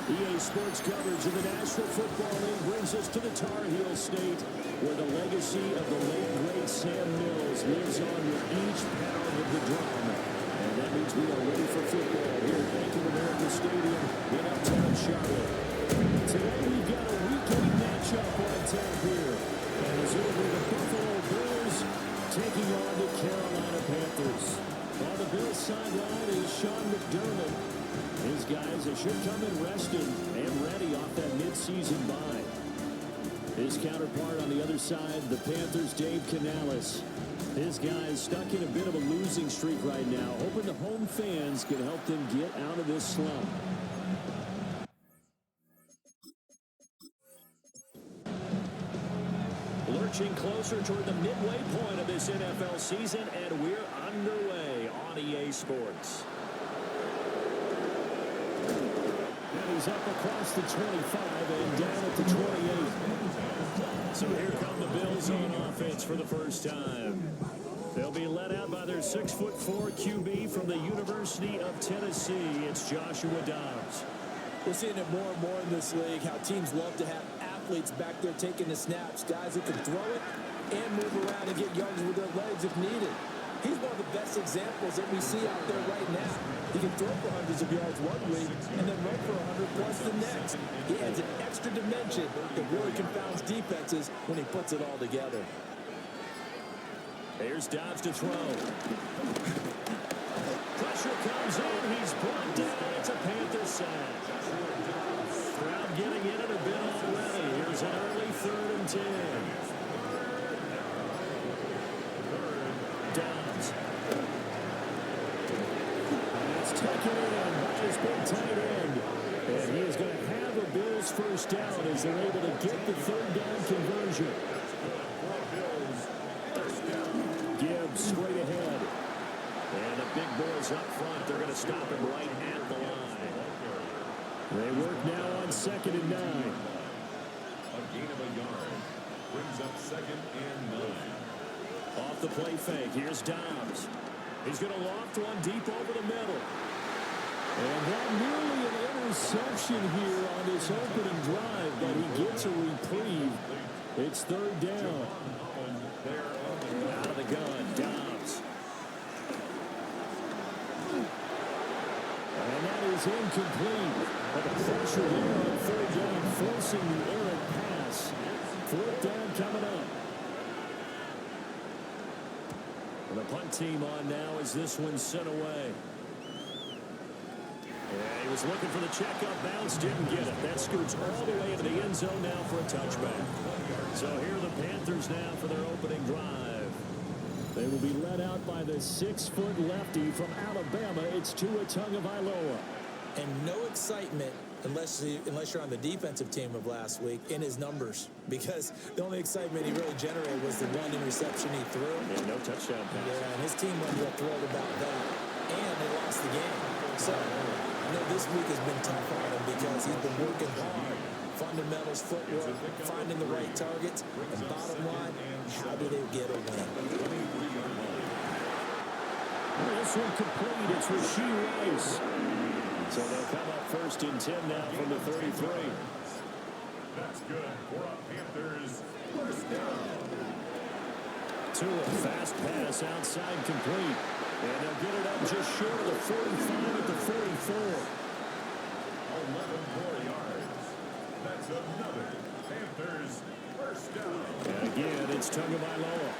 EA Sports coverage of the National Football League brings us to the Tar Heel State, where the legacy of the late, great Sam Mills lives on with each pound of the drum. And that means we are ready for football here at Bank of America Stadium in uptown Charlotte. Today we've got a Week 8 matchup on tap here, as it will be the Buffalo Bills taking on the Carolina Panthers. On the Bills sideline is Sean McDermott. His guys should come in rested and ready off that midseason bye. His counterpart on the other side, the Panthers' Dave Canales. His guys stuck in a bit of a losing streak right now, hoping the home fans can help them get out of this slump. Lurching closer toward the midway point of this NFL season, and we're underway on EA Sports. And he's up across the 25 and down at the 28. So here come the Bills on offense for the first time. They'll be led out by their 6'4" QB from the University of Tennessee. It's Joshua Dobbs. We're seeing it more and more in this league, how teams love to have athletes back there taking the snaps, guys who can throw it and move around and get yards with their legs if needed. He's one of the best examples that we see out there right now. He can throw for hundreds of yards one week and then run for 100 plus the next. He adds an extra dimension that really confounds defenses when he puts it all together. Here's Dobbs to throw. Pressure comes in. He's brought down. It's a Panthers sack. Crowd getting in it a bit already. Here's an early 3rd and 10. Dobbs. And it's taken in by his big tight end. And he is going to have a Bills first down as they're able to get the 3rd down conversion. Gibbs straight ahead. And the big boys up front. They're going to stop him right at the line. They work now on 2nd and 9. A gain of a yard. Brings up 2nd and 9. Off the play fake, here's Dobbs. He's going to loft one deep over the middle. And that nearly an interception here on this opening drive, but he gets a reprieve. It's 3rd down. Out of the gun, Dobbs. And that is incomplete. But the pressure there on 3rd down, forcing the errant pass. 4th down coming up. And the punt team on now as this one's sent away. Yeah, he was looking for the checkup bounce, didn't get it. That scoots all the way into the end zone now for a touchback. So here are the Panthers now for their opening drive. They will be led out by the 6-foot lefty from Alabama. It's Tua Tagovailoa. And no excitement unless you're on the defensive team of last week in his numbers, because the only excitement he really generated was the one interception he threw. Yeah, no touchdown pass. Yeah, and his team wasn't real thrilled about that. And they lost the game. So, I know this week has been tough on him because he's been working hard. Fundamentals, footwork, finding the right targets. And bottom line, how do they get a win? This one complete. It's Rashee Rice. So they'll come up 1st and 10 now from the 33. That's good for a Panthers first down. Tua, fast pass outside complete. And they'll get it up just short of the 45 at the 44. 11 more yards. That's another Panthers first down. And again, it's Tagovailoa.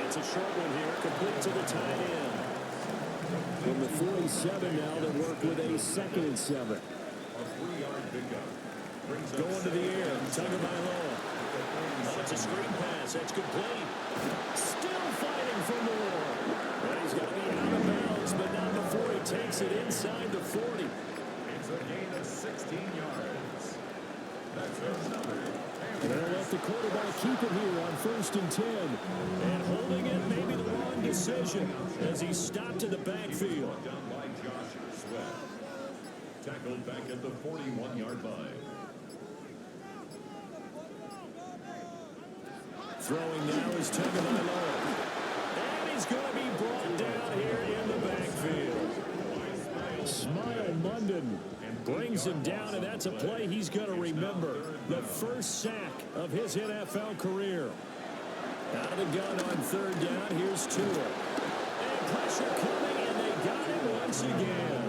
It's a short one here, complete to the tight end. From the 47 now, they work with a 2nd and 7. A 3-yard pickup. Going to the air, Tagovailoa. Oh, it's a screen pass, that's complete. Still fighting for more. Well, he's got to be out of bounds, but not before he takes it inside the 40. It's a gain of 16 yards. That's another. They'll let the quarterback keep it here on 1st and 10. And holding it may be the wrong decision as he stopped in the backfield. Down by Josh Sweat. Tackled back at the 41-yard line. Throwing now is Tagovailoa. And he's going to be brought down here in the backfield. Smile London Brings him down, and that's a play he's going to remember. The first sack of his NFL career. Out of the gun on third down. Here's Tua. And pressure coming, and they got him once again.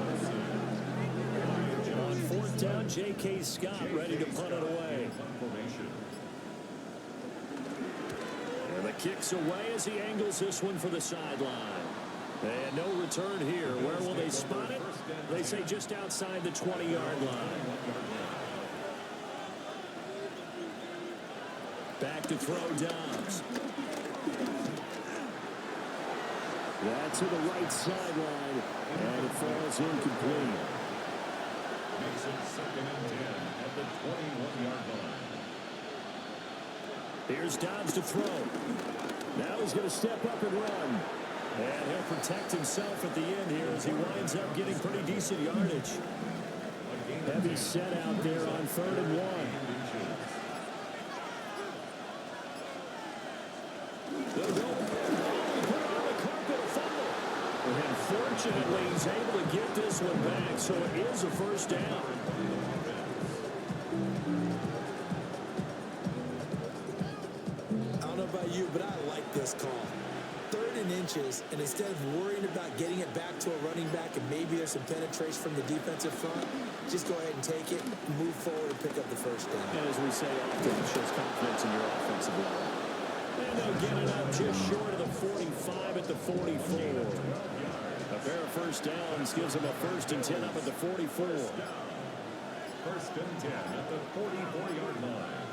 On fourth down, J.K. Scott ready to punt it away. And the kick's away as he angles this one for the sideline. And no return here. Where will they spot it? They say just outside the 20-yard line. Back to throw Dobbs. That's to the right sideline. And it falls incomplete. Makes it 2nd and 10 at the 21-yard line. Here's Dobbs to throw. Now he's going to step up and run. And he'll protect himself at the end here as he winds up getting pretty decent yardage. Heavy set out there on 3rd and 1. They'll go. He put it on the carpet, a fumble. And fortunately, he's able to get this one back, so it is a first down. I don't know about you, but I like this call. 3rd and inches, and instead of worrying about getting it back to a running back and maybe there's some penetration from the defensive front, just go ahead and take it, move forward, and pick up the first down. And as we say often, it shows confidence in your offensive line. And they'll get it up just short of the 45 at the 44. A pair of first downs gives them a 1st and 10 up at the 44. 1st and 10 at the 44-yard line.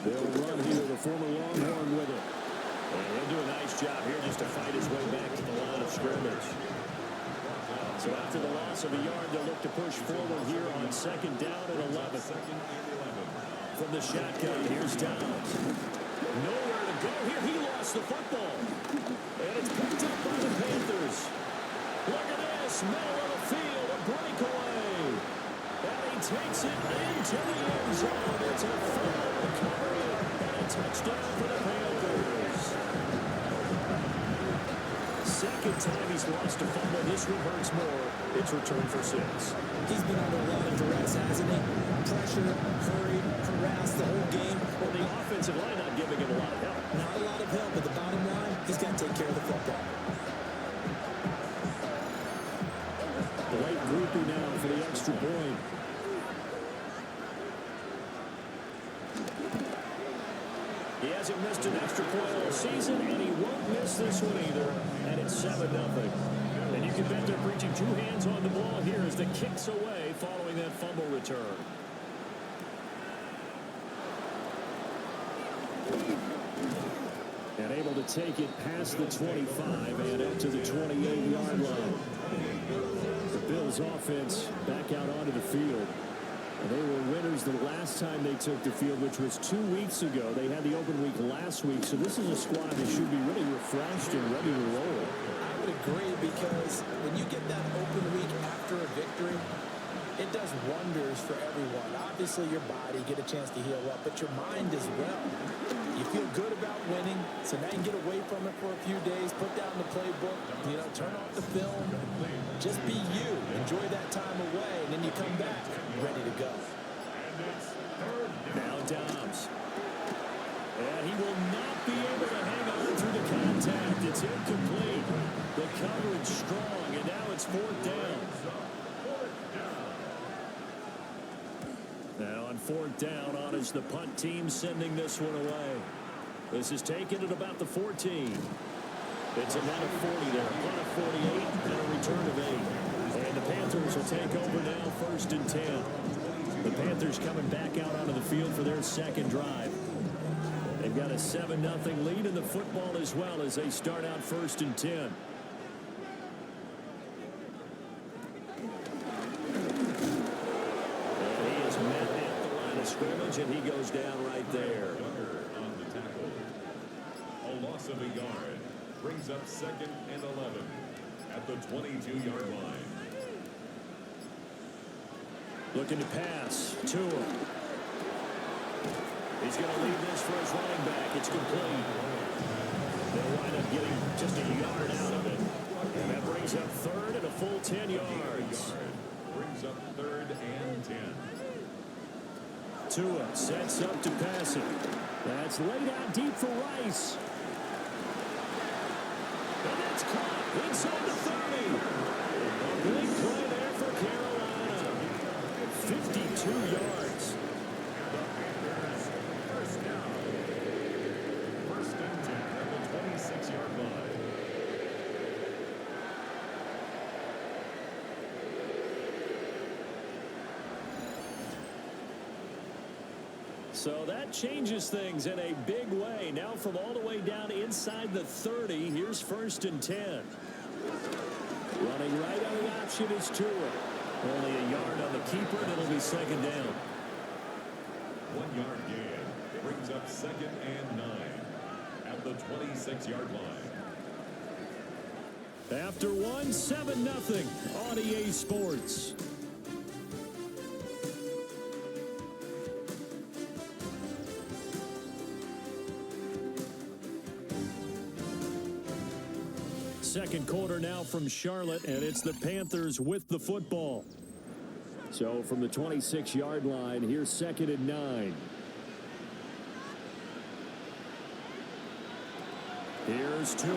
They'll run here, the former Longhorn with it. And he'll do a nice job here just to fight his way back to the line of scrimmage. So after the loss of a yard, they'll look to push forward here on 2nd down and 11. From the shotgun, here's Dobbs. Nowhere to go here. He lost the football. And it's picked up by the Panthers. Look at this. Middle of the field, a breakaway. And he takes it into the end zone. It's a full recovery and a touchdown for the Panthers. Second time he's lost a fumble. This one hurts more. It's returned for 6. He's been under a lot of duress, hasn't he? Pressure, hurried, harassed the whole game. Well, the offensive line not giving him a lot of help. Not a lot of help, but the bottom line, he's got to take care of the football. The late groupie now for the extra point. He hasn't missed an extra point all season, and he won't miss this one either. And it's 7-0. And you can bet they're preaching 2 hands on the ball here as the kick's away following that fumble return. And able to take it past the 25 and up to the 28-yard line. The Bills offense back out onto the field. And they were winners the last time they took the field, which was 2 weeks ago. They had the open week last week, so this is a squad that should be really refreshed and ready to roll. I would agree, because when you get that open week after a victory, it does wonders for everyone. Obviously, your body, get a chance to heal up, but your mind as well. You feel good about winning, so now you can get away from it for a few days, put down the playbook, turn off the film, just be you. Enjoy that time away, and then you come back ready to go. Now Dobbs. And he will not be able to hang on through the contact. It's incomplete. The coverage strong, and now it's 4th down. Now on 4th down, on is the punt team sending this one away. This is taken at about the 14. It's a net of 40 there, a punt of 48, and a return of 8. And the Panthers will take over now, 1st and 10. The Panthers coming back out onto the field for their second drive. They've got a 7-0 lead in the football as well as they start out 1st and 10. Scrimmage, and he goes down right there. On the tackle. A loss of a yard brings up 2nd and 11 at the 22-yard line. Looking to pass. Tua. He's going to leave this for his running back. It's complete. They'll wind up getting just a yard out of it. And that brings up 3rd and a full 10 yards. Tua sets up to pass it. That's laid out deep for Rice. And that's caught inside the 30. Big play there for Carolina. 52 yards. First down. First and 10 at the 26-yard line. So that changes things in a big way. Now from all the way down inside the 30, here's first and 10. Running right on the option is Tua. Only a yard on the keeper, and it'll be second down. 1 yard gain brings up second and 9 at the 26-yard line. After one, 7-0 on EA Sports. Second quarter now from Charlotte, and it's the Panthers with the football. So from the 26-yard line, here's second and 9. Here's Tua.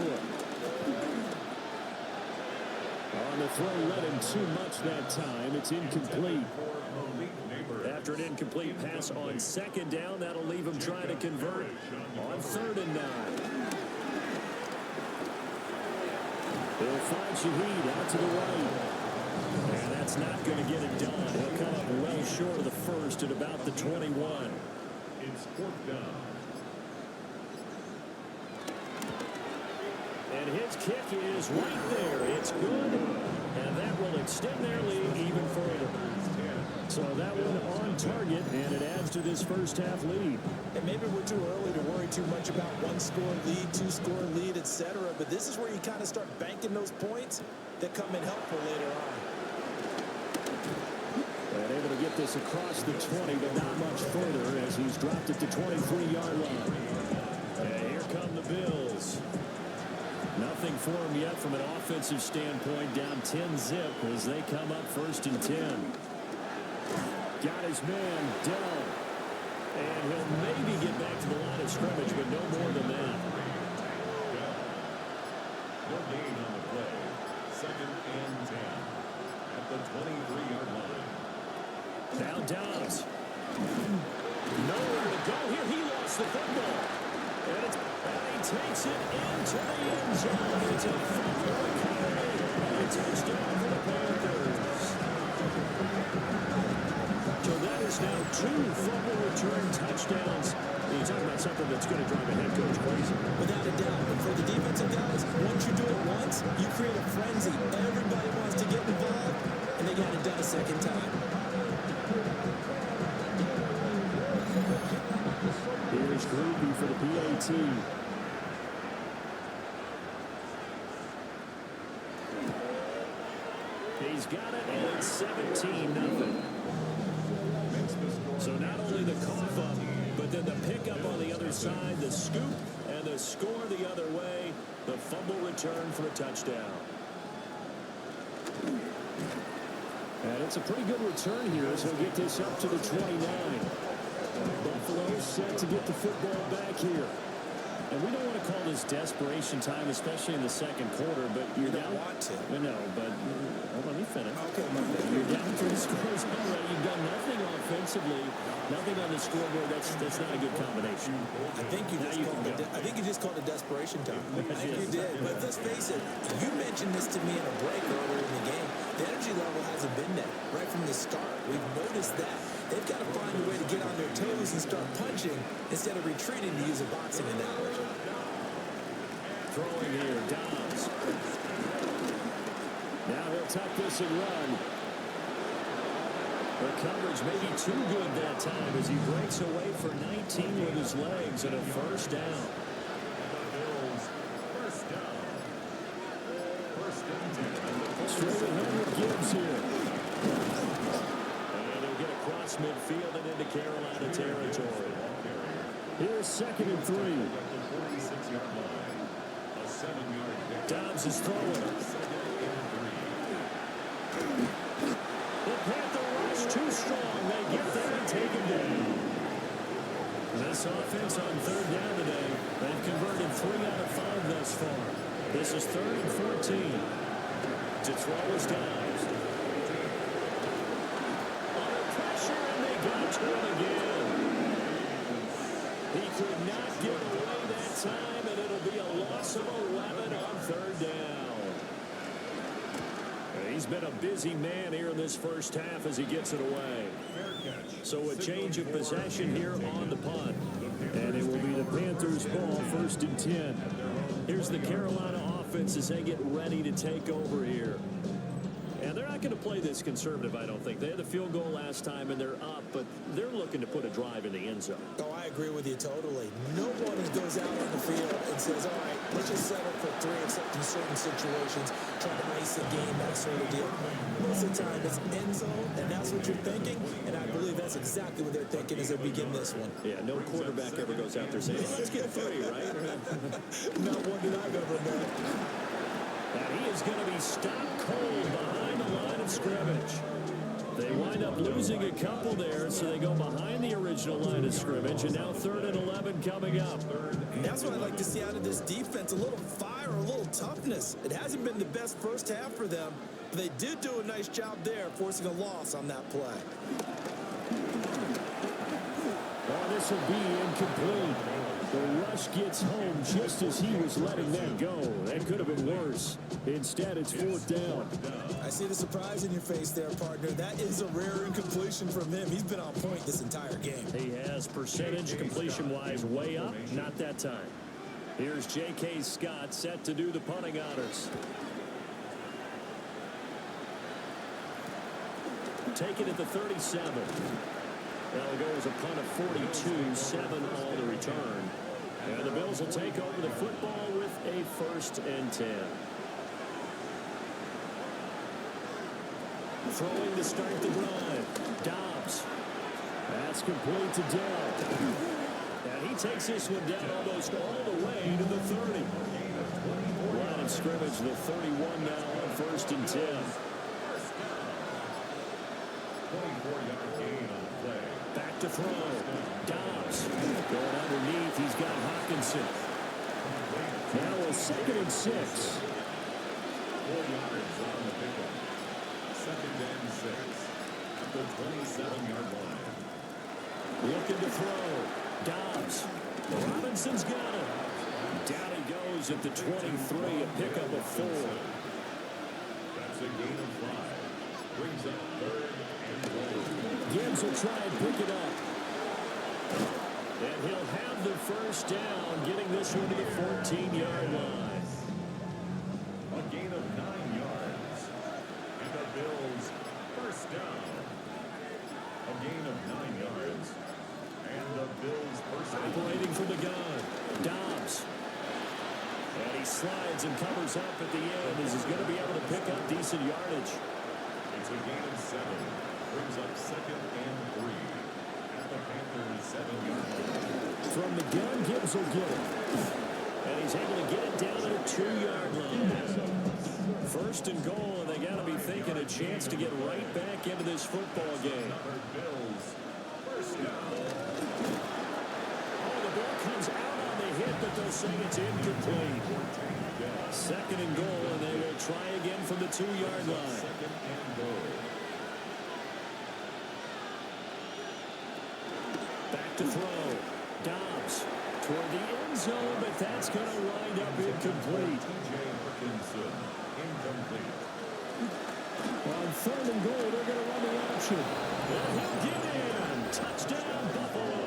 On the throw, led him too much that time. It's incomplete. After an incomplete pass on second down, that'll leave him trying to convert on third and 9. He'll find Shaheed out to the right. And that's not going to get it done. He'll come up well short of the first at about the 21. It's fourth down. And his kick is right there. It's good. And that will extend their lead even further. So that one on target, and it adds to this first half lead. And maybe we're too early to worry too much about one-score lead, two-score lead, etc. But this is where you kind of start banking those points that come in helpful later on. And able to get this across the 20, but not much further as he's dropped at the 23-yard line. And here come the Bills. Nothing for him yet from an offensive standpoint, down 10-zip as they come up first and 10. Got his man down. And he'll maybe get back to the line of scrimmage, but no more than that. No gain on the play. Second and 10 at the 23-yard line. Now Dobbs. Nowhere to go here. He lost the football. And he takes it into the end zone. It's a fumble recovery. And a touchdown for the Panthers. So that is now 2 fumble return touchdowns. You're talking about something that's going to drive a head coach crazy. Without a doubt. But for the defensive guys, once you do it once, you create a frenzy. Everybody wants to get involved, and they got it done a second time. Here's Groovy for the PAT. He's got it, and it's 17-0. So not only the cough up, but then the pickup on the other side, the scoop, and the score the other way, the fumble return for a touchdown. And it's a pretty good return here as he'll get this up to the 29. Buffalo set to get the football back here. And we don't want to call this desperation time, especially in the second quarter, but you're down. Want to. No, but let me finish. Okay, You're down 3 scores already. You've done nothing offensively, nothing on the scoreboard. That's not a good combination. I think you just called it desperation time. I think you did. But let's face it, you mentioned this to me in a break earlier in the game. The energy level hasn't been there right from the start. We've noticed that. They've got to find a way to get on their toes and start punching instead of retreating, to use a boxing analogy. Throwing here, Dobbs. Now he'll tuck this and run. The coverage may be too good that time as he breaks away for 19 with his legs and a first down. Straight ahead with Gibbs here. And he'll get across midfield and into Carolina territory. Here's second and 3. Dobbs is throwing. The Panther rush too strong. They get there and take him down. This offense on third down today, they've converted 3 out of 5 thus far. This is 3rd and 14. To throw is Dobbs. Under pressure, and they got to him again. He could not get away that time, and it'll be a loss of 11 on third down. He's been a busy man here in this first half as he gets it away. So a change of possession here on the punt. And it will be the Panthers' ball, 1st and 10. Here's the Carolina offense as they get ready to take over here. And they're not going to play this conservative, I don't think. They had the field goal last time, and they're up, but they're looking to put a drive in the end zone. Oh, I agree with you totally. No one goes out on the field and says, all right, let's just settle for 3 except in certain situations, try to ice a game, that sort of deal. Most of the time, it's end zone, and that's what you're thinking, and I believe that's exactly what they're thinking as they begin this one. Yeah, no quarterback ever goes out there saying, hey, let's get 3, right? Not one that I've ever met. And he is going to be stopped cold behind the line of scrimmage. They wind up losing a couple there, so they go behind the original line of scrimmage, and now 3rd and 11 coming up. That's what I'd like to see out of this defense, a little fire, a little toughness. It hasn't been the best first half for them, but they did do a nice job there, forcing a loss on that play. Oh, this will be incomplete. The rush gets home just as he was letting that go. That could have been worse. Instead, it's 4th down. I see the surprise in your face there, partner. That is a rare incompletion from him. He's been on point this entire game. He has percentage completion-wise way up. Not that time. Here's J.K. Scott set to do the punting honors. Take it at the 37. That'll go as a punt of 42, 7 on the return. And the Bills will take over the football with a 1st and 10. Throwing to start the drive. Dobbs. That's complete to Dell. And he takes this one down almost all the way to the 30. Line of scrimmage, the 31 now on 1st and 10. 24-yard gain on the play. Back to throw. Dobbs. Going underneath. He's got Hawkinson. Now a 2nd and 6. 4 yards on the pickup. 2nd and 6. At the 27-yard line. Looking to throw. Dobbs. Robinson's got it. Down he goes at the 23. A pickup of 4. That's a gain of 5. Brings up 3rd and goal. Gibbs will try and pick it up. And he'll have the 1st down, getting this one to the 14-yard line. A gain of 9 yards. And the Bills 1st down. A gain of 9 yards. And the Bills 1st down. Operating from the gun. Dobbs. And he slides and covers up at the end as he's going to be able to pick up decent yardage. It's a gain of 7. Brings up 2nd and 3. At the Panthers 7-yard line. From the gun, Gibbs will get it. And he's able to get it down to the 2-yard line. 1st and goal, and they got to be thinking a chance to get right back into this football game. Bills 1st down. Oh, the ball comes out on the hit, but they'll say it's incomplete. 2nd and goal, and they will try again from the 2-yard line. 2nd and goal. Back to throw. Dobbs toward the end zone, but that's going to wind up incomplete. T.J. Hawkinson, incomplete. On 3rd and goal, they're going to run the option. And he'll get in. Touchdown, Buffalo.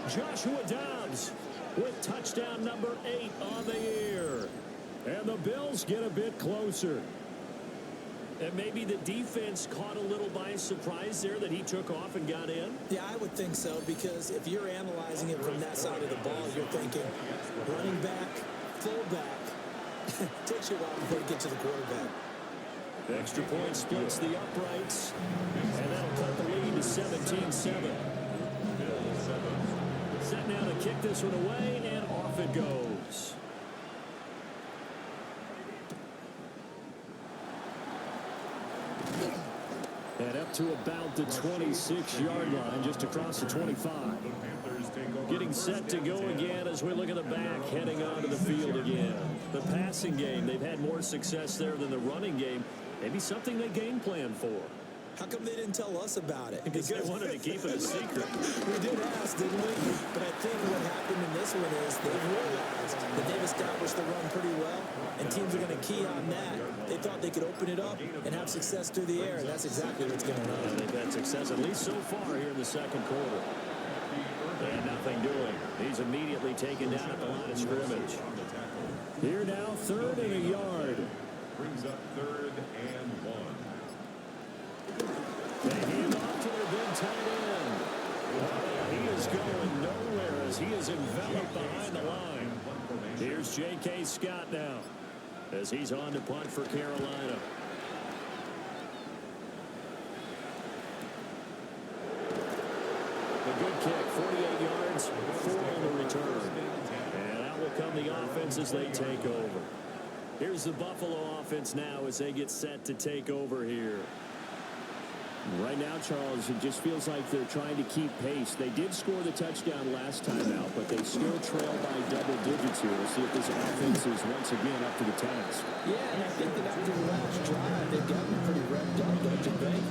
Joshua Dobbs with touchdown number 8 on the year. And the Bills get a bit closer. And maybe the defense caught a little by surprise there that he took off and got in. Yeah, I would think so, because if you're analyzing it from that side of the ball, you're thinking running back, fullback. Takes you a while before you get to the quarterback. The extra point splits the uprights, and that'll cut the lead to 17-7. Set now to kick this one away, and off it goes. And up to about the 26-yard line, just across the 25. Getting set to go again as we look at the back, heading onto the field again. The passing game, they've had more success there than the running game. Maybe something they game plan for. How come they didn't tell us about it? Because they wanted to keep it a secret. We did ask, didn't we? But I think what happened in this one is they've realized that they've established the run pretty well, and teams are going to key on that. They thought they could open it up and have success through the air, and that's exactly what's going on. They've had success, at least so far, here in the second quarter. And nothing doing. He's immediately taken down at the line of scrimmage. Here now, 3rd and a yard. Brings up 3rd and 1. They hand off to their big tight end. He is going nowhere as he is enveloped behind the line. Here's J.K. Scott now as he's on to punt for Carolina. A good kick, 48 yards, 4 on the return. And out will come the offense as they take over. Here's the Buffalo offense now as they get set to take over here. Right now, Charles, it just feels like they're trying to keep pace. They did score the touchdown last time out, but they still trail by double digits here. We'll see if this offense is once again up to the task. Yeah, and I think that after the last drive, they've gotten pretty revved up, don't you think?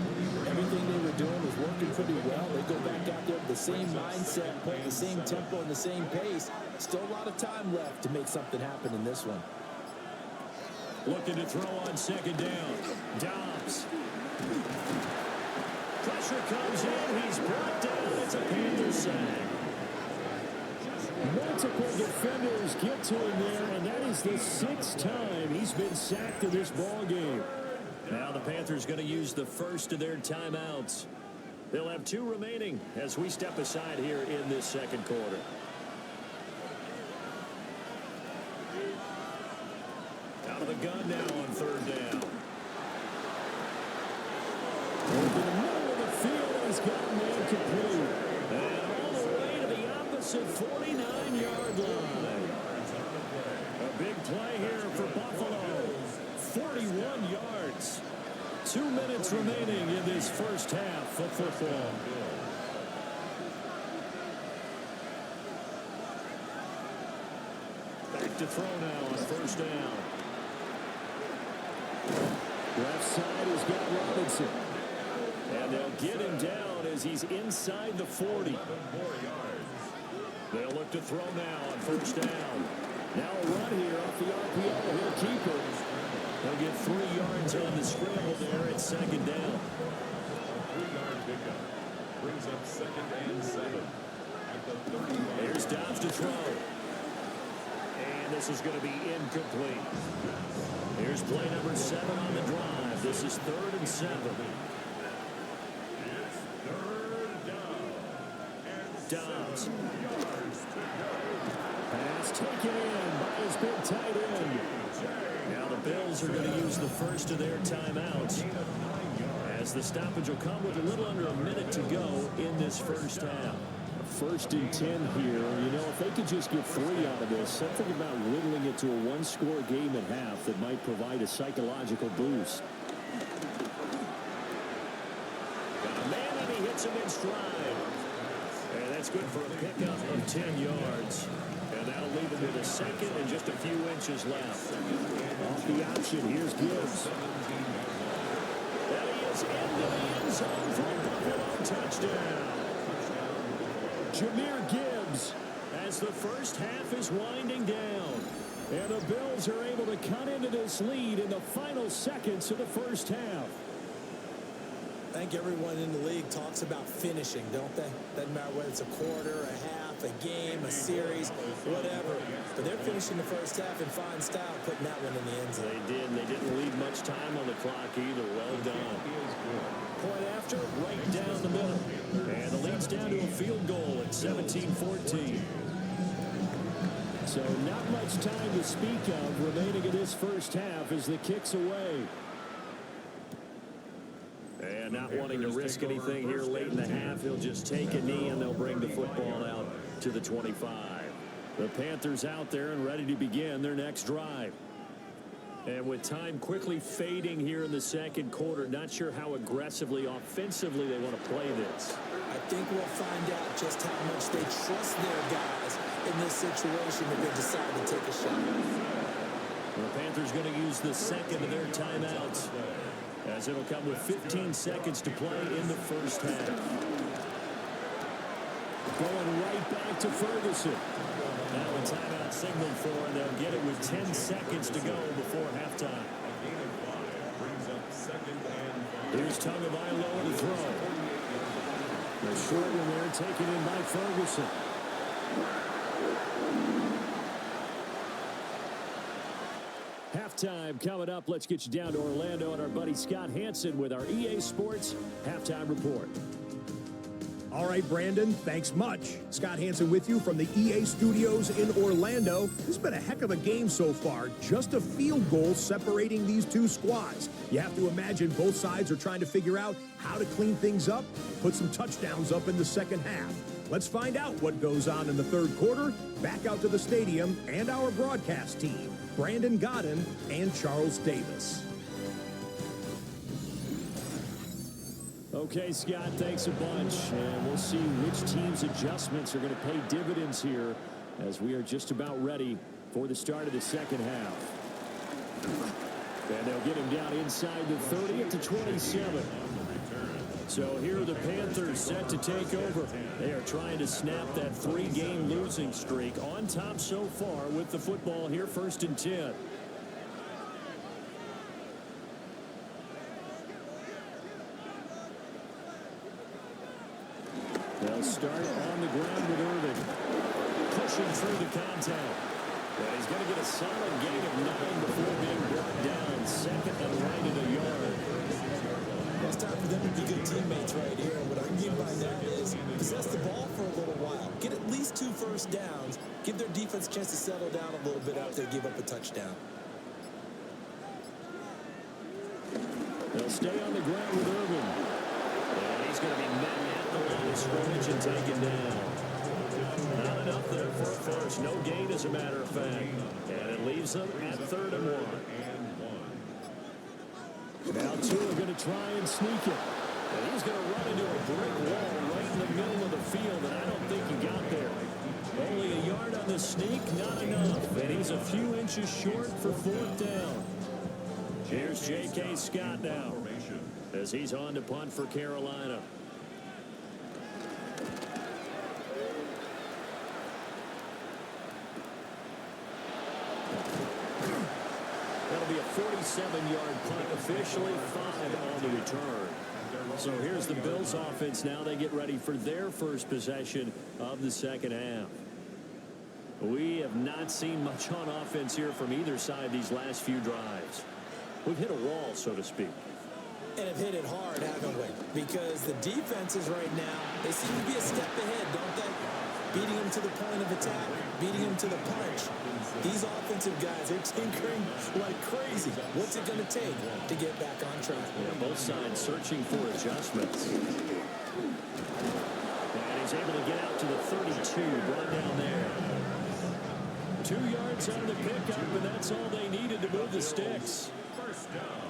Everything they were doing was working pretty well. They go back out there with the same mindset, play the same tempo and the same pace. Still a lot of time left to make something happen in this one. Looking to throw on 2nd down. Dobbs. Pressure comes in. He's brought down. It's a Panthers sack. Multiple defenders get to him there, and that is the 6th time he's been sacked in this ball game. Now the Panthers going to use the first of their timeouts. They'll have 2 remaining as we step aside here in this second quarter. Out of the gun now on 3rd down. Over the middle of the field, he's got man complete. And all the way to the opposite 49-yard line. A big play here for Buffalo. 41 yards. 2 minutes remaining in this first half of football. Back to throw now on 1st down. Left side has got Robinson. And they'll get him down as he's inside the 40. They'll look to throw now on 1st down. Now a run here off the RPO. He'll keep it. They'll get 3 yards on the scramble there at 2nd down. 3-yard pickup. Brings up 2nd and 7. At the 30. Here's Dobbs to throw. And this is going to be incomplete. Here's play number 7 on the drive. This is 3rd and 7. Dobbs. Pass taken in by his big tight end. Now the Bills are going to use the first of their timeouts as the stoppage will come with a little under a minute to go in this first half. 1st and 10 here. You know, if they could just get 3 out of this, something about whittling it to a 1-score game at half that might provide a psychological boost. Got a man and he hits him in stride. And that's good for a pickup of 10 yards. And that'll leave him with a 2nd and just a few inches left. Off the option, here's Gibbs. And he is into the end zone for a Buffalo touchdown. Jahmyr Gibbs. As the first half is winding down. And the Bills are able to cut into this lead in the final seconds of the first half. I think everyone in the league talks about finishing, don't they? Doesn't matter whether it's a quarter, a half, a game, a series, whatever. But they're finishing the first half in fine style, putting that one in the end zone. They did, and they didn't leave much time on the clock either. Well done. Point after, right down the middle. And the lead's down to a field goal at 17-14. So not much time to speak of remaining in this first half as the kick's away. And not wanting to risk anything here late in the half, he'll just take a knee and they'll bring the football out to the 25. The Panthers out there and ready to begin their next drive. And with time quickly fading here in the second quarter, not sure how aggressively, offensively they want to play this. I think we'll find out just how much they trust their guys in this situation if they decide to take a shot. The Panthers going to use the second of their timeouts, as it'll come with 15 seconds to play in the first half. Going right back to Ferguson. Now a timeout signaled for, and they'll get it with 10 seconds to go before halftime. Here's Tagovailoa to throw. The short one there taken in by Ferguson. Halftime coming up. Let's get you down to Orlando and our buddy Scott Hansen with our EA Sports Halftime Report. All right, Brandon, thanks much. Scott Hansen with you from the EA Studios in Orlando. This has been a heck of a game so far. Just a field goal separating these two squads. You have to imagine both sides are trying to figure out how to clean things up, put some touchdowns up in the second half. Let's find out what goes on in the third quarter. Back out to the stadium and our broadcast team, Brandon Godden and Charles Davis. Okay, Scott, thanks a bunch. And we'll see which team's adjustments are going to pay dividends here as we are just about ready for the start of the second half. And they'll get him down inside the 30 at the 27. So here are the Panthers set to take over. They are trying to snap that 3-game losing streak. On top so far with the football here, 1st and 10. They'll start on the ground with Irving. Pushing through the contact. And he's going to get a solid gain of 9 before being brought down. Second and right at a yard. It's time for them to be good teammates right here. And what I mean by that is possess the ball for a little while. Get at least 2 first downs. Give their defense a chance to settle down a little bit after they give up a touchdown. They'll stay on the ground with Irving. And he's going to be met at the line of scrimmage and taken down. Not enough there for a first. No gain, as a matter of fact. And it leaves them at 3rd and 1. Now 2 are going to try and sneak it. And he's going to run into a brick wall right in the middle of the field, and I don't think he got there. Only a yard on the sneak, not enough. And he's a few inches short for 4th down. Here's J.K. Scott now as he's on to punt for Carolina. That'll be a 47-yard punt, officially 5 on the return. So here's the Bills offense now. They get ready for their first possession of the second half. We have not seen much on offense here from either side these last few drives. We've hit a wall, so to speak. And have hit it hard, haven't we? Because the defenses right now, they seem to be a step ahead, don't they? Beating them to the point of attack, beating them to the punch. These offensive guys are tinkering like crazy. What's it going to take to get back on track? Yeah, both sides searching for adjustments. And he's able to get out to the 32, brought down there. 2 yards on the pickup, and that's all they needed to move the sticks. First down.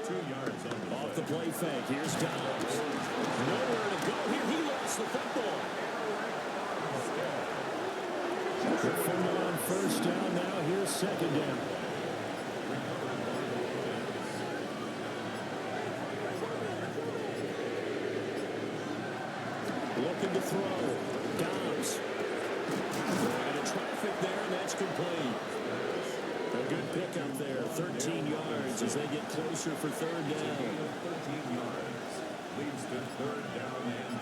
2 yards on the Off the play fake. Here's Dobbs. Nowhere to go here. He lost the football. The fumble on first down. Now here's 2nd down. Looking to throw. Dobbs. And a traffic there, and that's complete. A good pickup there. 13 yards as they get closer for 3rd down. 13 yards. Leads to 3rd down and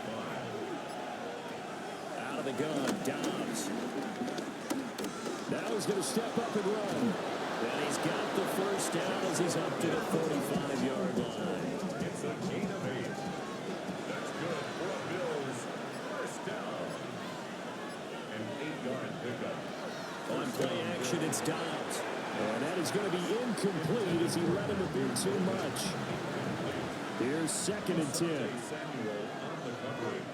5. Out of the gun, Dobbs. Now he's going to step up and run. And he's got the first down as he's up to the 45-yard line. It's a gain of 8. That's good for a Bills. First down. An 8-yard pickup. On play action, it's Dobbs. And that is going to be incomplete as he let him a bit too much. Here's 2nd and 10. Samuel on the coverage.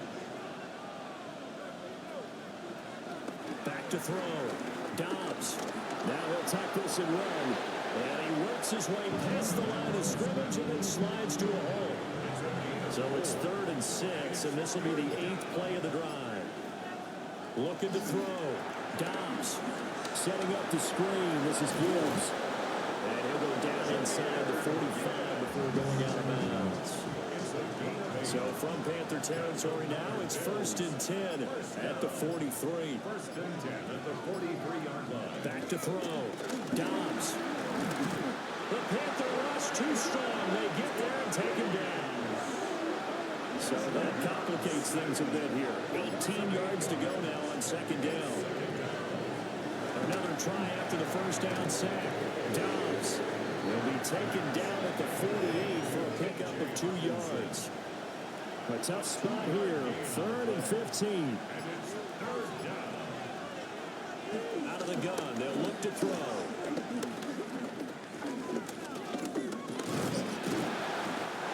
Back to throw. Dobbs. Now he'll tuck this and run. And he works his way past the line of scrimmage and then slides to a hole. So it's 3rd and 6, and this will be the 8th play of the drive. Looking to throw. Dobbs setting up the screen. This is Gibbs. And he'll go down inside the 45 before going out of bounds. So from Panther territory now, it's 1st and 10 at the 43. 1st and 10 at the 43-yard line. Back to throw. Dobbs. The Panther rush too strong. They get there and take him down. So that complicates things a bit here. 18 yards to go now on 2nd down. Another try after the 1st down sack. Dobbs will be taken down at the 48 for a pickup of 2 yards. A tough spot here. 3rd and 15. Out of the gun. They'll look to throw.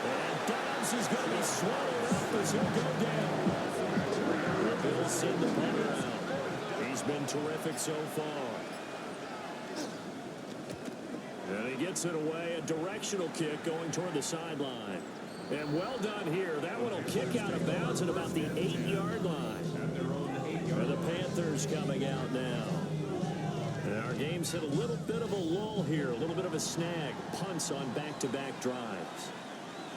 And Dobbs is going to be swallowed up as he'll go down. The Bills send the punter out. He's been terrific so far. And he gets it away. A directional kick going toward the sideline. And well done here. That one will kick out of bounds at about the 8-yard line. And the Panthers coming out now. And our game's hit a little bit of a lull here. A little bit of a snag. Punts on back-to-back drives.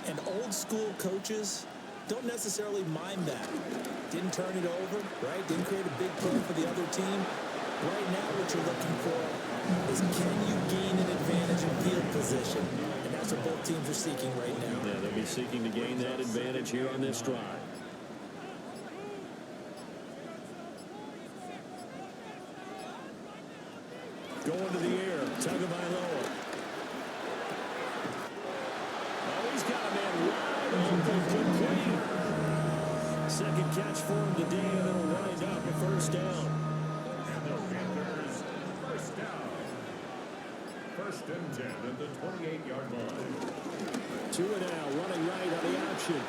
And old-school coaches don't necessarily mind that. Didn't turn it over, right? Didn't create a big play for the other team. Right now what you're looking for is can you gain an advantage in field position? And that's what both teams are seeking right now. Yeah, they'll be seeking to gain that advantage here on this drive. Going to the air. Tagovailoa. Oh, he's got a man wide open, complete. Second catch for him today, and it'll wind up a 1st down. And the Panthers, 1st down. 1st and 10 at the 28-yard line. Tua now running right on the option.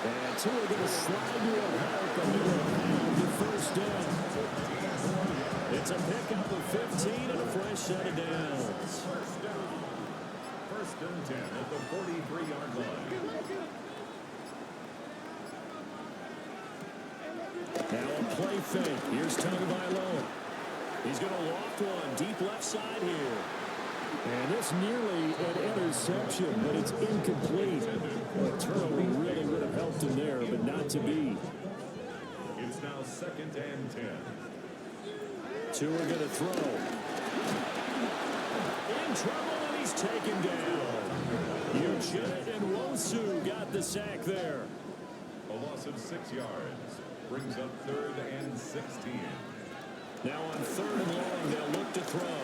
And Tua going to slide to a halt, and they'll have the 1st down. It's a pickup of 15 and a fresh set of downs. 1st down. 1st and 10 at the 43-yard line. Now a play fake. Here's Tagovailoa. He's going to loft one deep left side here. And it's nearly an interception, but it's incomplete. A turnover really would have helped him there, but not to be. It's now 2nd and 10. Tua going to throw. In trouble, and he's taken down. Uchenna and Wosu got the sack there. A loss of 6 yards. Brings up 3rd and 16. Now on 3rd and long, they'll look to throw.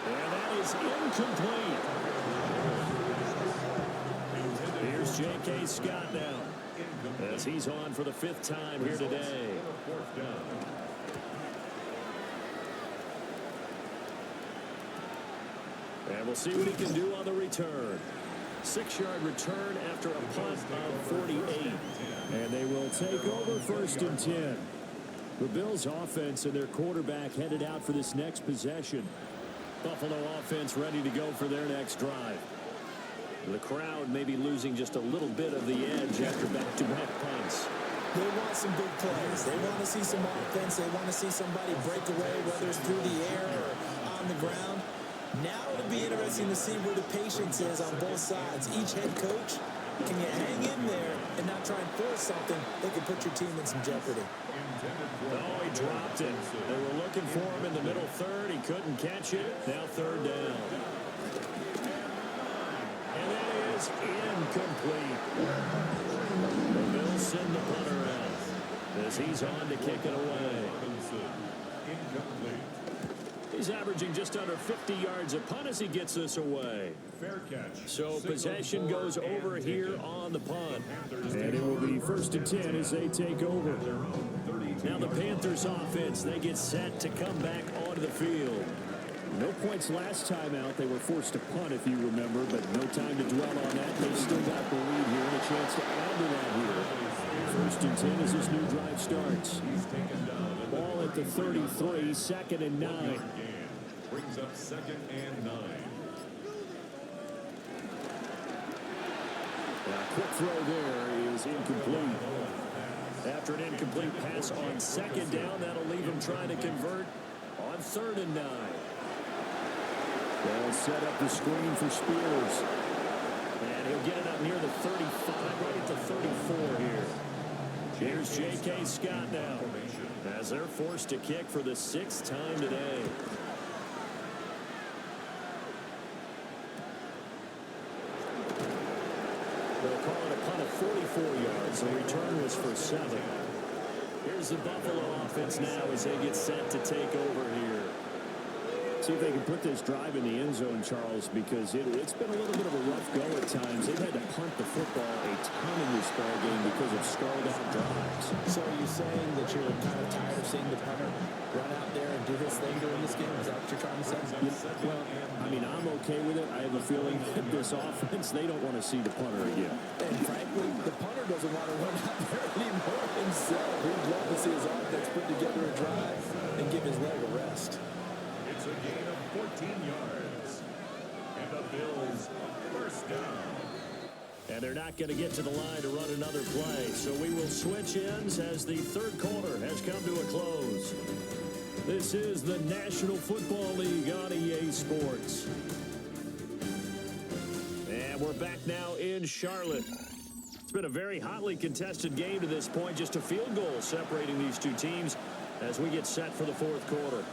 And that is incomplete. Here's J.K. Scott now, as he's on for the 5th time here today. 4th down. And we'll see what he can do on the return. 6-yard return after a punt of 48. And they will take over 1st and 10. The Bills offense and their quarterback headed out for this next possession. Buffalo offense ready to go for their next drive. The crowd may be losing just a little bit of the edge after back-to-back punts. They want some big plays. They want to see some offense. They want to see somebody break away, whether it's through the air or on the ground. Now it'll be interesting to see where the patience is on both sides. Each head coach, can you hang in there and not try and force something that could put your team in some jeopardy? Oh, he dropped it. They were looking for him in the middle 3rd. He couldn't catch it. Now 3rd down. And that is incomplete. The Bills send the punter out as he's on to kick it away. Incomplete. He's averaging just under 50 yards a punt as he gets this away. Fair catch. So possession goes over here on the punt. And it will be 1st and 10 as they take over. Now the Panthers offense, they get set to come back onto the field. No points last time out. They were forced to punt, if you remember, but no time to dwell on that. They've still got the lead here and a chance to add to that here. First and 10 as this new drive starts. He's taken down at the Ball at the 33, second and 9. Gain. Brings up second and 9. A quick throw there is incomplete. After an incomplete pass on second down, that'll leave him trying to convert on third and 9. They'll set up the screen for Spears. And he'll get it up near the 35, right at the 34 here. Here's J.K. Scott now, as they're forced to kick for the 6th time today. They'll call it a punt of 44 yards. The return was for 7. Here's the Buffalo offense now as they get set to take over here. See if they can put this drive in the end zone, Charles, because it's been a little bit of a rough go at times. They've had to punt the football a ton in this ball game because of stalled-out drives. So are you saying that you're kind of tired of seeing the punter run out there and do his thing during this game? Is that what you're trying to say? Well, I mean, I'm okay with it. I have a feeling that this offense, they don't want to see the punter again. And frankly, the punter doesn't want to run out there anymore himself. He'd love to see his offense put together a drive and give his leg a rest. It's a gain of 14 yards. And the Bills first down. And they're not going to get to the line to run another play. So we will switch ends as the third quarter has come to a close. This is the National Football League on EA Sports. And we're back now in Charlotte. It's been a very hotly contested game to this point. Just a field goal separating these two teams as we get set for the fourth quarter.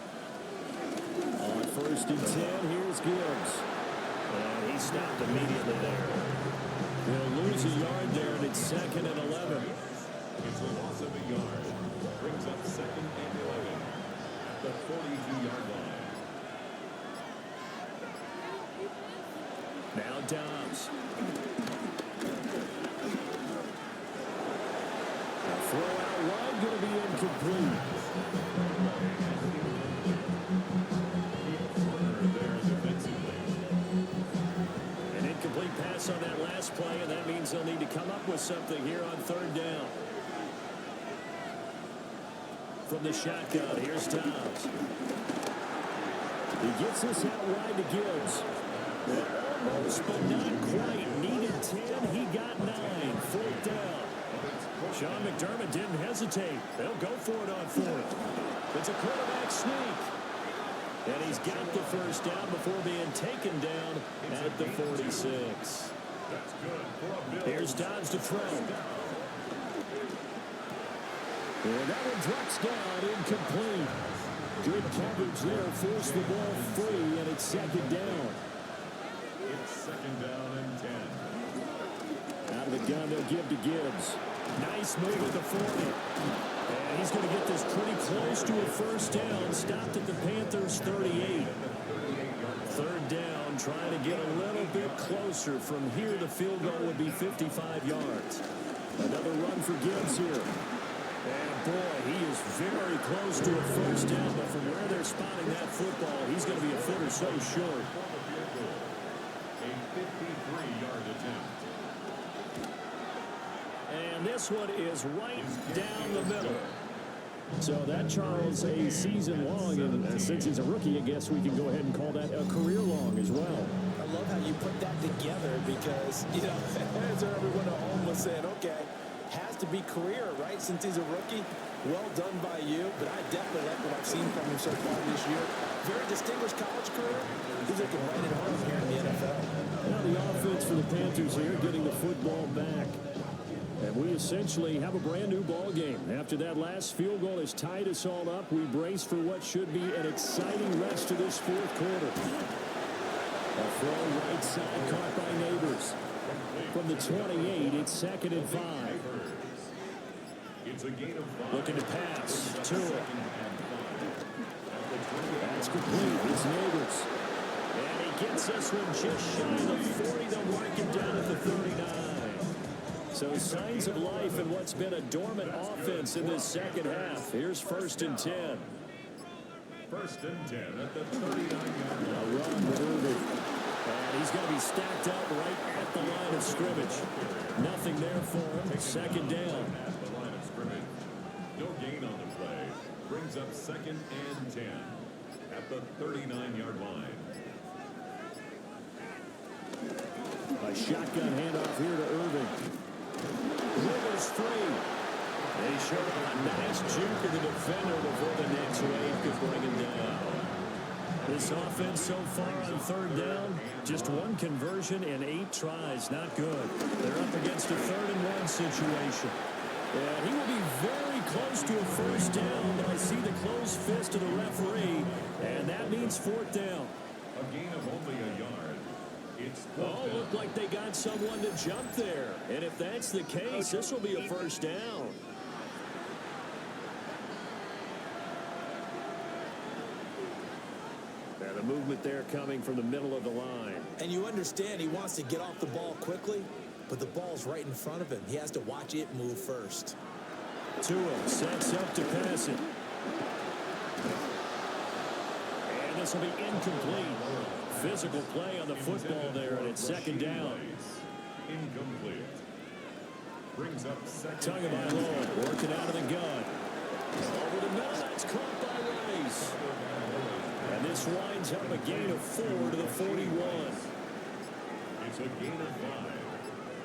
On first and 10, here's Gibbs. And he stopped immediately there. They'll lose a yard there, and it's second and 11. It's a loss of a yard. Brings up second and 11 at the 42-yard line. Now Dobbs. A throw out wide, going to be incomplete. An incomplete pass on that last play, and that means they'll need to come up with something here on third down. From the shotgun, here's Dobbs. He gets this out wide to Gibbs. Almost, but not quite. Needed 10, he got 9. Fourth down. Sean McDermott didn't hesitate. They'll go for it on fourth. It's a quarterback sneak. And he's got the first down before being taken down at the 46. Here's Dobbs to throw. And that one drops down, incomplete. Good coverage there, forced the ball free, and it's second down. It's second down and 10. Out of the gun, they'll give to Gibbs. Nice move at the 40. And he's going to get this pretty close to a first down. Stopped at the Panthers' 38. Third down, trying to get a little bit closer. From here, the field goal would be 55 yards. Another run for Gibbs here. And boy, he is very close to a first down. But from where they're spotting that football, he's going to be a foot or so short. A 53-yard attempt. And this one is right down the middle. So that, Charles, a season long, and since he's a rookie, I guess we can go ahead and call that a career long as well. I love how you put that together because, you know, as everyone at home was saying, okay, has to be career, right? Since he's a rookie, well done by you. But I definitely like what I've seen from him so far this year. Very distinguished college career. He's looking right at home here in the NFL. Now the offense for the Panthers here, getting the football back. And we essentially have a brand new ball game. After that last field goal has tied us all up, we brace for what should be an exciting rest of this fourth quarter. A throw right side caught by Neighbors. From the 28, it's second and 5. It's a gain of 5. Looking to pass. To it. That's complete. It's Neighbors. And he gets this one just shy of the 40. They'll mark him down at the 39. So signs of life in what's been a dormant offense in this second half. Here's first and 10. First and 10 at the 39-yard line. A run with Irving. And he's going to be stacked up right at the line of scrimmage. Nothing there for him. Second down. second and 10 at the 39-yard line. A shotgun handoff here to Irving. Rivers free. They showed a nice juke of the defender before the next wave could bring him down. This offense so far on third down, just one conversion in 8 tries. Not good. They're up against a 3rd-and-1 situation. And he will be very close to a first down, but I see the closed fist of the referee, and that means 4th down. A gain of only a yard. It's looked like they got someone to jump there. And if that's the case, this will be a first down. Now the movement there coming from the middle of the line. And you understand he wants to get off the ball quickly, but the ball's right in front of him. He has to watch it move first. Tua sets up to pass it. And this will be incomplete. Physical play on the football there, and it's 2nd down. Incomplete. Brings up second. Tagovailoa working out of the gun. Over the middle, that's caught by Rice. And this winds up a gain of 4 to the 41. It's a gain of 5.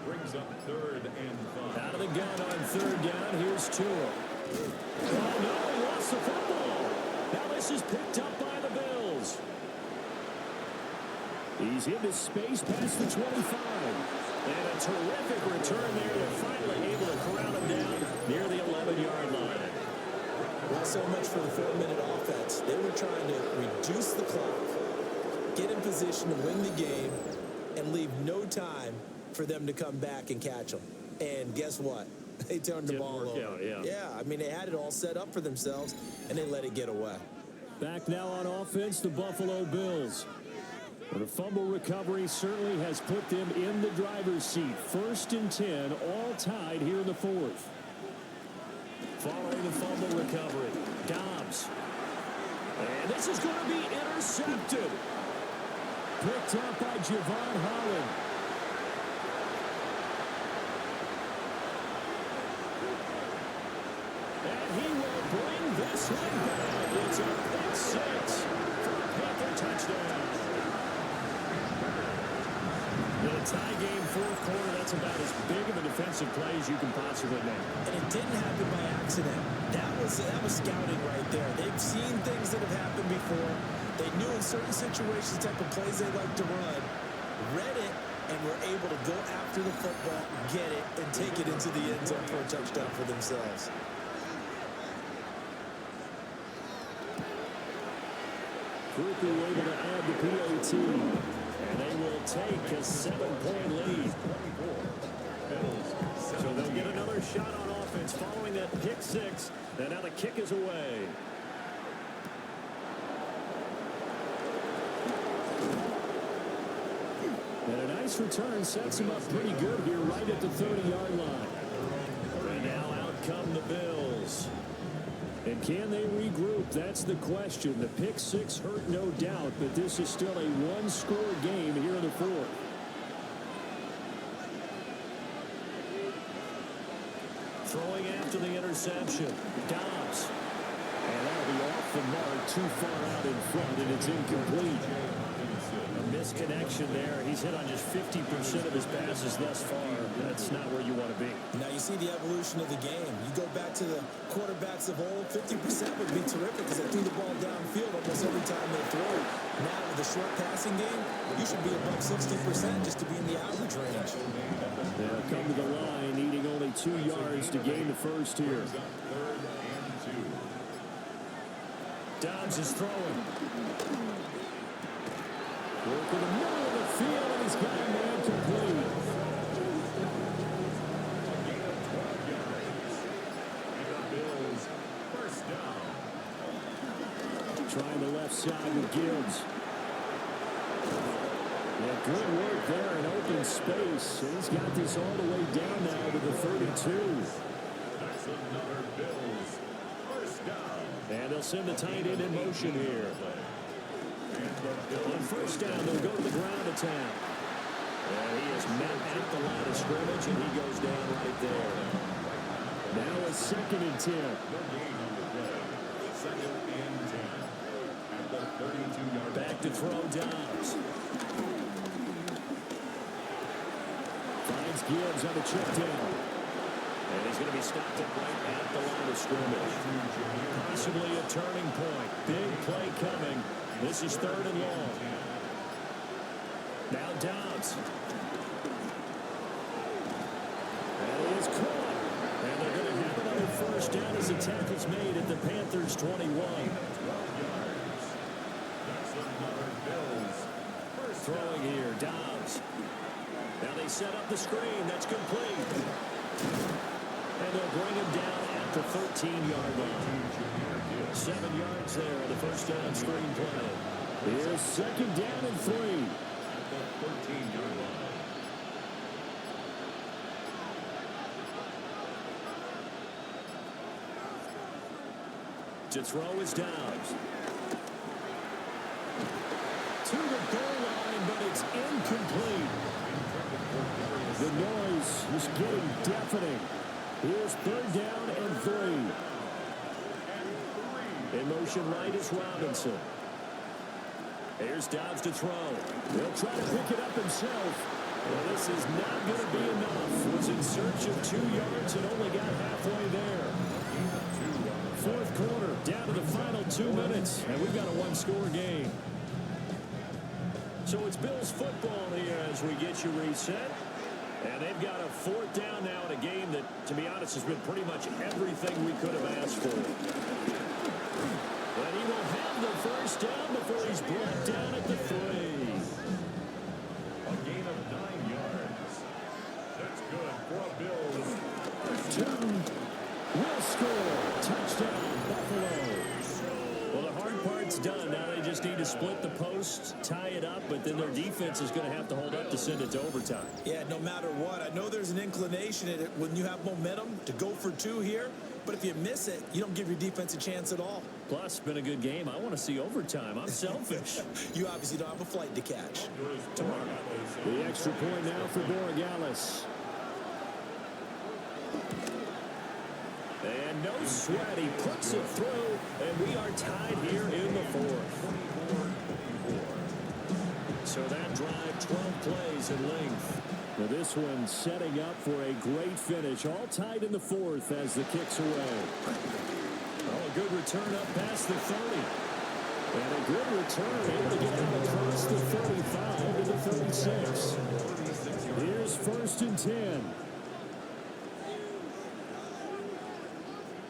Brings up 3rd and 5. Out of the gun on 3rd down. Here's Tua. Oh, no, he lost the football. Now this is picked up by the Bills. He's into space past the 25. And a terrific return there. They're finally able to corral him down near the 11-yard line. Not so much for the 4-minute offense. They were trying to reduce the clock, get in position to win the game, and leave no time for them to come back and catch them. And guess what? They turned the ball over. Yeah, I mean, they had it all set up for themselves, and they let it get away. Back now on offense, the Buffalo Bills. But a fumble recovery certainly has put them in the driver's seat. 1st and 10, all tied here in the 4th. Following the fumble recovery, Dobbs. And this is going to be intercepted. Picked up by Javon Holland. And he will bring this one back. It's a pick 6 for a Panther touchdown. In a tie game, 4th quarter, that's about as big of a defensive play as you can possibly make. And it didn't happen by accident. That was scouting right there. They've seen things that have happened before. They knew in certain situations the type of plays they like to run, read it, and were able to go after the football, get it, and take it into the end zone for a touchdown for themselves. Group who were able to add the PAT. And they will take a 7-point lead. So they'll get another shot on offense following that pick 6. And now the kick is away. And a nice return sets him up pretty good here right at the 30-yard line. And now out come the Bills. And can they regroup? That's the question. The pick 6 hurt, no doubt, but this is still a 1-score game here in the 4th. Throwing after the interception. Dobbs. And that'll be off the mark, too far out in front, and it's incomplete. A misconnection there. He's hit on just 50% of his passes thus far. That's not where you want to be. Now you see the evolution of the game. You go back to the quarterbacks of old, 50% would be terrific because they threw the ball downfield almost every time they throw it. Now with the short passing game, you should be above 60% just to be in the average range. They'll come to the line, needing only 2 yards to gain the first here. Dobbs is throwing. Work in the middle of the field, and he's got a man complete. First down. Trying the left side with Gibbs. Yeah, good work there in open space. And he's got this all the way down now to the 32. That's another Bills. First down. And they'll send the tight end in motion here. On first down, they'll go to the ground attack. And he is met at the line of scrimmage, and he goes down right there. Now a 2nd and 10. second and 10 at the 32-yard line. Back to throw Dobbs. Finds Gibbs on the check down. And he's going to be stopped up right at the line of scrimmage. Possibly a turning point. Big play coming. This is 3rd and long. Now Dobbs. That is caught. And they're going to have another first down as the tackle's made at the Panthers' 21. 12 yards. That's another Bills. First Throwing here, Dobbs. Now they set up the screen. That's complete. And they'll bring him down at the 13-yard line. 7 yards there on the first down screen play. Here's 2nd down and 3. at the 13-yard line. To throw is Dobbs. To the goal line, but it's incomplete. The noise is getting deafening. Here's 3rd down and 3. In motion right is Robinson. Here's Dobbs to throw. He'll try to pick it up himself. Well, this is not going to be enough. Was in search of 2 yards and only got halfway there. 4th quarter, down to the final 2 minutes, and we've got a 1-score game. So it's Bills football here as we get you reset. And they've got a 4th down now in a game that, to be honest, has been pretty much everything we could have asked for. But he will have the first down before he's brought down at the 3. A gain of 9 yards. That's good for a Bills. Will score. Touchdown, Buffalo. Well, the hard part's done. Now they just need to split the posts, tie it up, but then their defense is going to have to hold up to send it to overtime. Yeah, no matter what. I know there's an inclination in it when you have momentum to go for 2 here, but if you miss it, you don't give your defense a chance at all. Plus, it's been a good game. I want to see overtime. I'm selfish. You obviously don't have a flight to catch. Tomorrow. The extra point now for Borregales. And no sweat. He puts it through, and we are tied here in the 4th. So that drive, 12 plays in length. Now this one setting up for a great finish. All tied in the 4th as the kick's away. Oh, a good return up past the 30. And a good return able to get out across the 35 to the 36. Here's 1st and 10.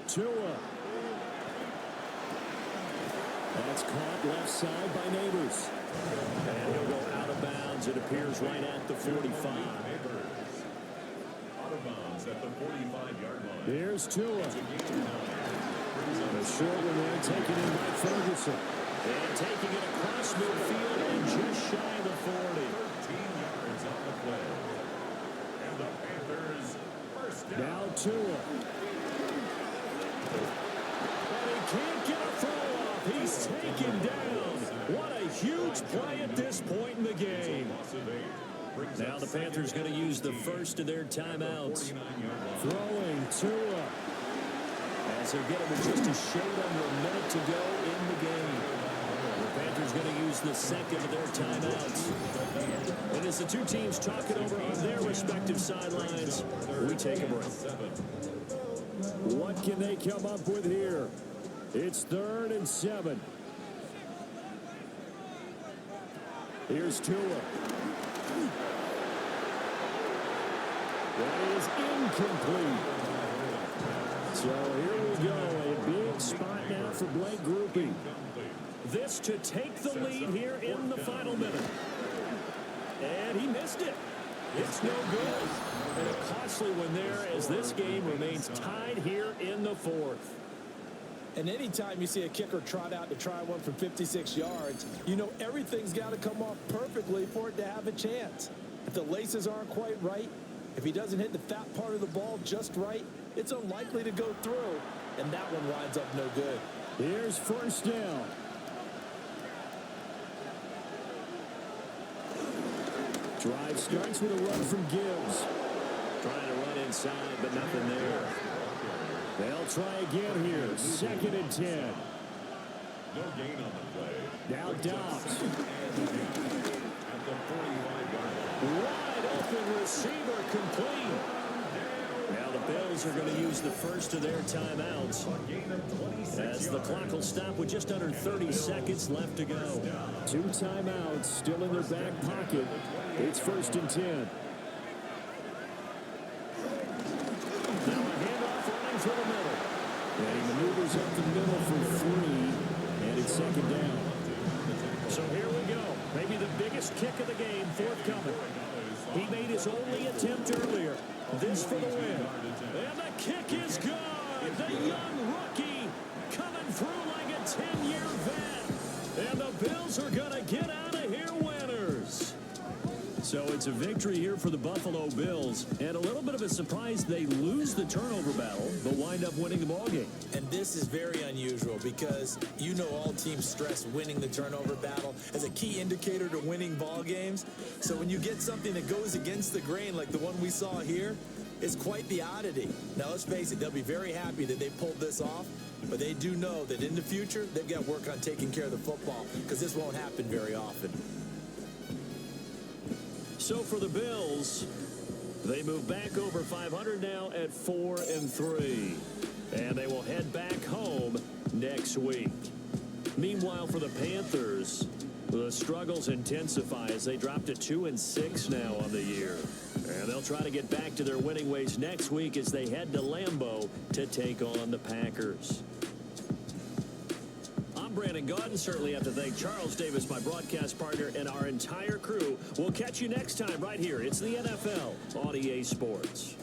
Tua. That's caught left side by Neighbors. And he'll go out of bounds. It appears right at the 45. Out of bounds at the 45-yard line. Here's Tua. A short one there taken in by Ferguson. And taking it across midfield and just shy of the 40. 13 yards on the play. And the Panthers first down. Now Tua. And he can't get a throw off. He's taken down. What a huge play at this point in the game. Now the Panthers going to use the first of their timeouts. Throwing Tua. As they're getting with just a shade under a minute to go in the game. The Panthers going to use the second of their timeouts. And as the two teams talking over on their respective sidelines, we take a break. What can they come up with here? It's 3rd and 7. Here's Tua. That is incomplete. So here we go. A big spot now for Blake Groupie. This to take the lead here in the final minute. And he missed it. It's no good. And a costly one there as this game remains tied here in the 4th. And anytime you see a kicker trot out to try one from 56 yards, you know everything's got to come off perfectly for it to have a chance. If the laces aren't quite right, if he doesn't hit the fat part of the ball just right, it's unlikely to go through, and that one winds up no good. Here's 1st down. Drive starts with a run from Gibbs. Trying to run inside, but nothing there. They'll try again here. 2nd and 10. No gain on the play. Now Dobbs. At the 45-yard line. Wide open receiver complete. Now the Bills are going to use the first of their timeouts, A gain of 26 as the clock will stop with just under 30 seconds left to go. 2 timeouts still in their back pocket. It's 1st and 10. Now a handoff running for the middle. And he maneuvers up the middle for 3, and it's 2nd down. So here we go. Maybe the biggest kick of the game forthcoming. He made his only attempt earlier. This for the win. And the kick is good. The young rookie coming through like a 10-year vet. And the Bills are going to get out of here winners. So it's a victory here for the Buffalo Bills. And a little bit of a surprise, they lose the turnover battle, but wind up winning the ballgame. And this is very unusual because you know all teams stress winning the turnover battle as a key indicator to winning ball games. So when you get something that goes against the grain like the one we saw here, it's quite the oddity. Now let's face it, they'll be very happy that they pulled this off, but they do know that in the future they've got to work on taking care of the football because this won't happen very often. So for the Bills, they move back over 500 now at 4-3. And they will head back home next week. Meanwhile, for the Panthers, the struggles intensify as they drop to 2-6 now on the year. And they'll try to get back to their winning ways next week as they head to Lambeau to take on the Packers. I'm Brandon Gaudin. Certainly have to thank Charles Davis, my broadcast partner, and our entire crew. We'll catch you next time right here. It's the NFL on EA Sports.